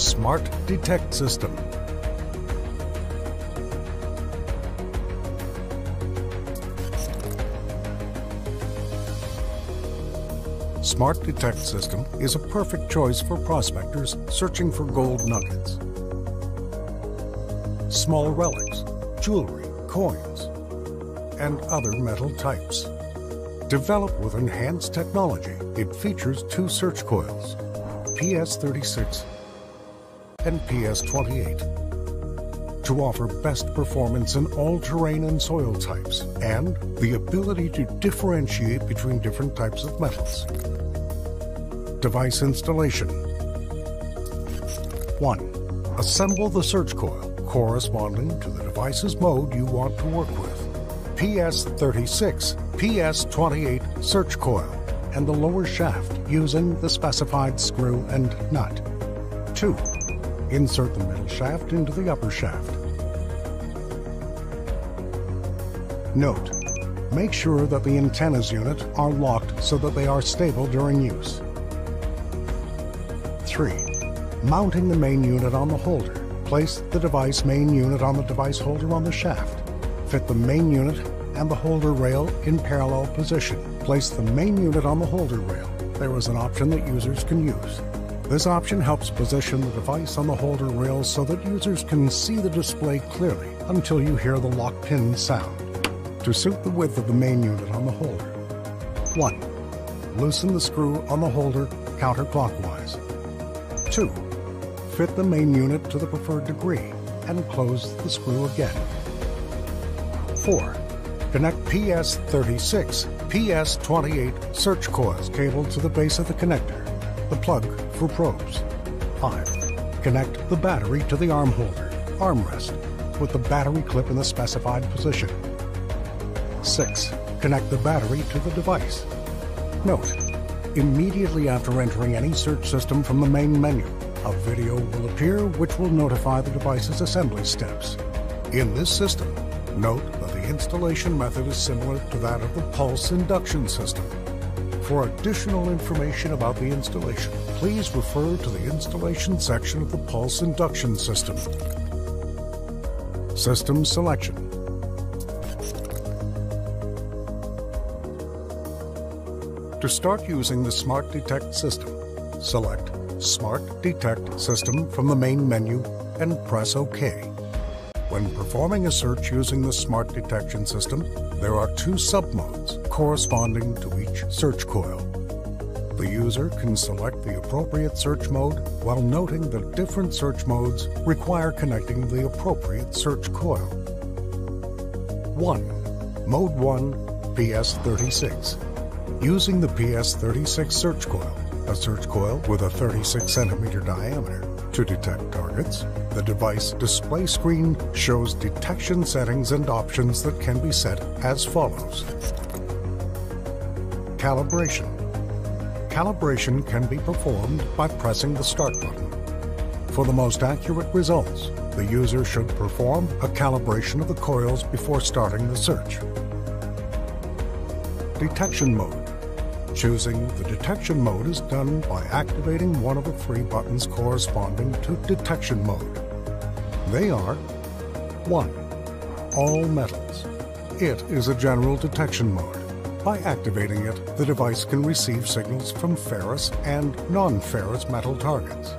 Smart Detect System. Smart Detect System is a perfect choice for prospectors searching for gold nuggets, small relics, jewelry, coins, and other metal types. Developed with enhanced technology, it features two search coils, PS36 and PS28, to offer best performance in all terrain and soil types, and the ability to differentiate between different types of metals. Device installation. 1. Assemble the search coil corresponding to the device's mode you want to work with. PS36, PS28 search coil and the lower shaft using the specified screw and nut. 2. Insert the middle shaft into the upper shaft. Note: make sure that the antennas unit are locked so that they are stable during use. 3. Mounting the main unit on the holder. Place the device main unit on the device holder on the shaft. Fit the main unit and the holder rail in parallel position. Place the main unit on the holder rail. There is an option that users can use. This option helps position the device on the holder rail so that users can see the display clearly until you hear the lock pin sound. To suit the width of the main unit on the holder. 1. Loosen the screw on the holder counterclockwise. 2. Fit the main unit to the preferred degree and close the screw again. 4. Connect PS36, PS28 search coils cable to the base of the connector, the plug for probes. 5. Connect the battery to the arm holder, armrest, with the battery clip in the specified position. 6. Connect the battery to the device. Note: immediately after entering any search system from the main menu, a video will appear which will notify the device's assembly steps. In this system, note that the installation method is similar to that of the pulse induction system. For additional information about the installation, please refer to the installation section of the pulse induction system. System selection. To start using the Smart Detect system, select Smart Detect System from the main menu and press OK. When performing a search using the Smart Detection system, there are two sub-modes corresponding to each search coil. The user can select the appropriate search mode while noting that different search modes require connecting the appropriate search coil. 1. Mode 1, PS36. Using the PS36 search coil, a search coil with a 36 centimeter diameter, to detect targets, the device display screen shows detection settings and options that can be set as follows. Calibration. Calibration can be performed by pressing the Start button. For the most accurate results, the user should perform a calibration of the coils before starting the search. Detection mode. Choosing the detection mode is done by activating one of the three buttons corresponding to detection mode. They are: 1. All metals. It is a general detection mode. By activating it, the device can receive signals from ferrous and non-ferrous metal targets.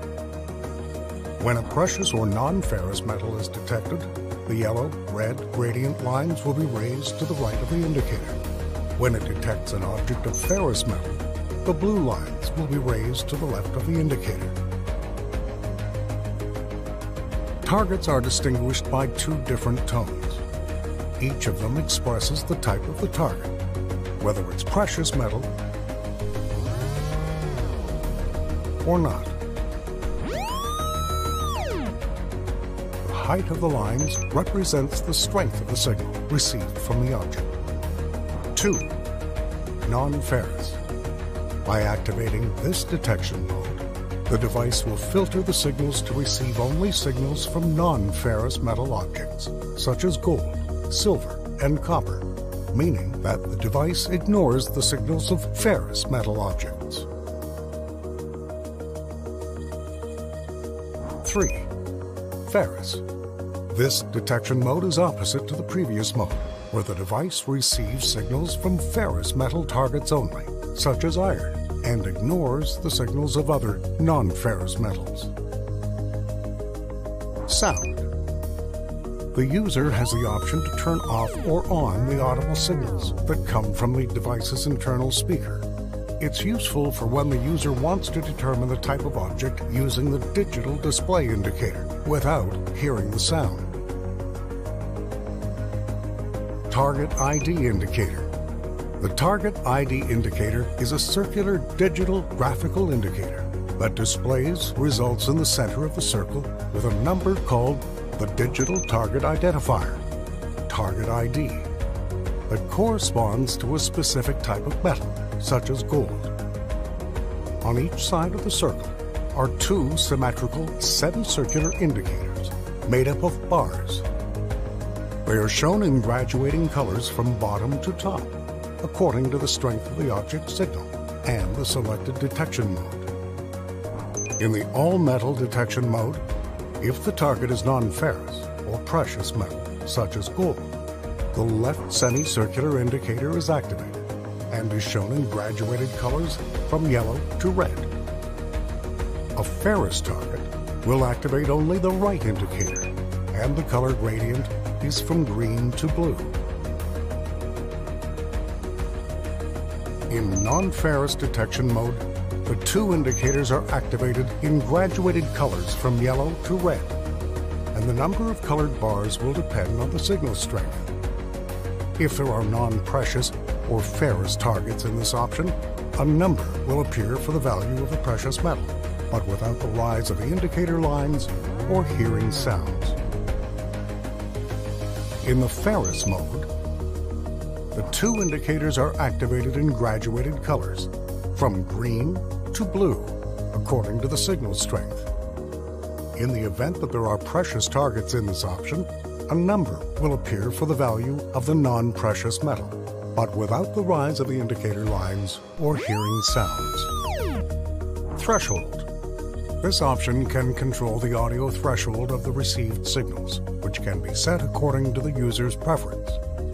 When a precious or non-ferrous metal is detected, the yellow, red gradient lines will be raised to the right of the indicator. When it detects an object of ferrous metal, the blue lines will be raised to the left of the indicator. Targets are distinguished by two different tones. Each of them expresses the type of the target, whether it's precious metal or not. The height of the lines represents the strength of the signal received from the object. 2. Non-ferrous. By activating this detection mode, the device will filter the signals to receive only signals from non-ferrous metal objects, such as gold, silver, and copper, meaning that the device ignores the signals of ferrous metal objects. 3. Ferrous. This detection mode is opposite to the previous mode, where the device receives signals from ferrous metal targets only, such as iron, and ignores the signals of other non-ferrous metals. Sound. The user has the option to turn off or on the audible signals that come from the device's internal speaker. It's useful for when the user wants to determine the type of object using the digital display indicator without hearing the sound. Target ID indicator. The target ID indicator is a circular digital graphical indicator that displays results in the center of the circle with a number called the digital target identifier, target ID, that corresponds to a specific type of metal, such as gold. On each side of the circle are two symmetrical semicircular indicators made up of bars. They are shown in graduating colors from bottom to top, according to the strength of the object signal and the selected detection mode. In the all-metal detection mode, if the target is non-ferrous or precious metal, such as gold, the left semicircular indicator is activated and is shown in graduated colors from yellow to red. A ferrous target will activate only the right indicator, and the color gradient is from green to blue. In non-ferrous detection mode, the two indicators are activated in graduated colors from yellow to red, and the number of colored bars will depend on the signal strength. If there are non-precious or ferrous targets in this option, a number will appear for the value of the precious metal, but without the rise of the indicator lines or hearing sounds. In the ferrous mode, the two indicators are activated in graduated colors, from green to blue, according to the signal strength. In the event that there are precious targets in this option, a number will appear for the value of the non-precious metal, but without the rise of the indicator lines or hearing sounds. Threshold. This option can control the audio threshold of the received signals, which can be set according to the user's preference,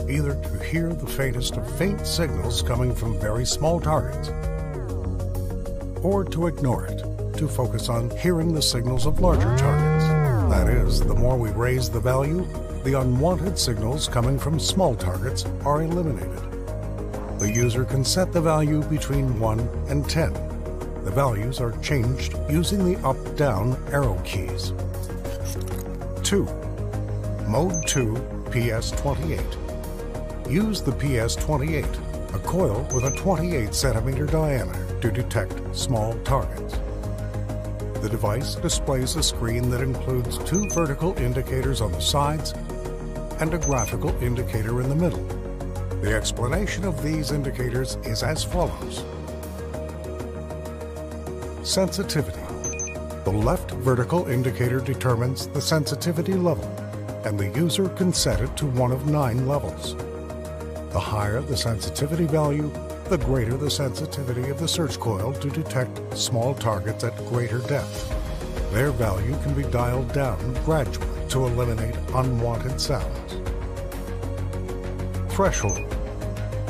either to hear the faintest of faint signals coming from very small targets, or to ignore it, to focus on hearing the signals of larger targets. That is, the more we raise the value, the unwanted signals coming from small targets are eliminated. The user can set the value between 1 and 10. The values are changed using the up-down arrow keys. 2. Mode 2 PS28. Use the PS28, a coil with a 28 centimeter diameter, to detect small targets. The device displays a screen that includes two vertical indicators on the sides and a graphical indicator in the middle. The explanation of these indicators is as follows. Sensitivity. The left vertical indicator determines the sensitivity level, and the user can set it to one of 9 levels. The higher the sensitivity value, the greater the sensitivity of the search coil to detect small targets at greater depth. Their value can be dialed down gradually to eliminate unwanted sounds. Threshold.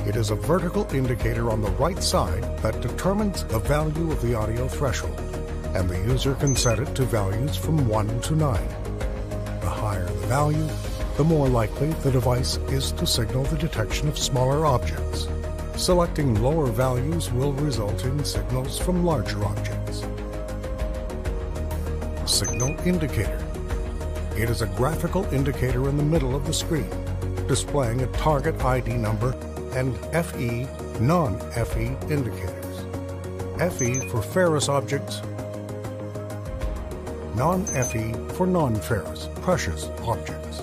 It is a vertical indicator on the right side that determines the value of the audio threshold, and the user can set it to values from 1 to 9. The higher the value, the more likely the device is to signal the detection of smaller objects. Selecting lower values will result in signals from larger objects. Signal indicator. It is a graphical indicator in the middle of the screen, displaying a target ID number and FE, non-FE indicators. FE for ferrous objects, non-FE for non-ferrous, precious objects.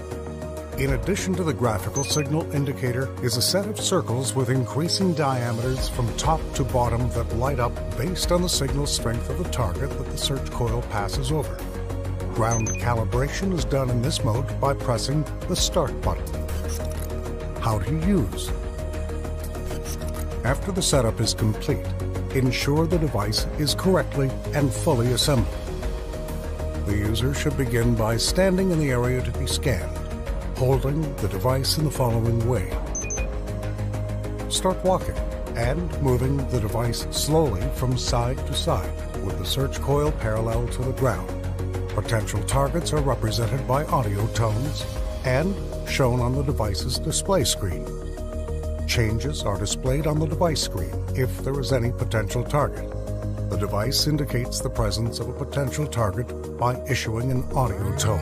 In addition to the graphical signal indicator is a set of circles with increasing diameters from top to bottom that light up based on the signal strength of the target that the search coil passes over. Ground calibration is done in this mode by pressing the Start button. How to use. After the setup is complete, ensure the device is correctly and fully assembled. The user should begin by standing in the area to be scanned, holding the device in the following way. Start walking and moving the device slowly from side to side with the search coil parallel to the ground. Potential targets are represented by audio tones and shown on the device's display screen. Changes are displayed on the device screen if there is any potential target. The device indicates the presence of a potential target by issuing an audio tone.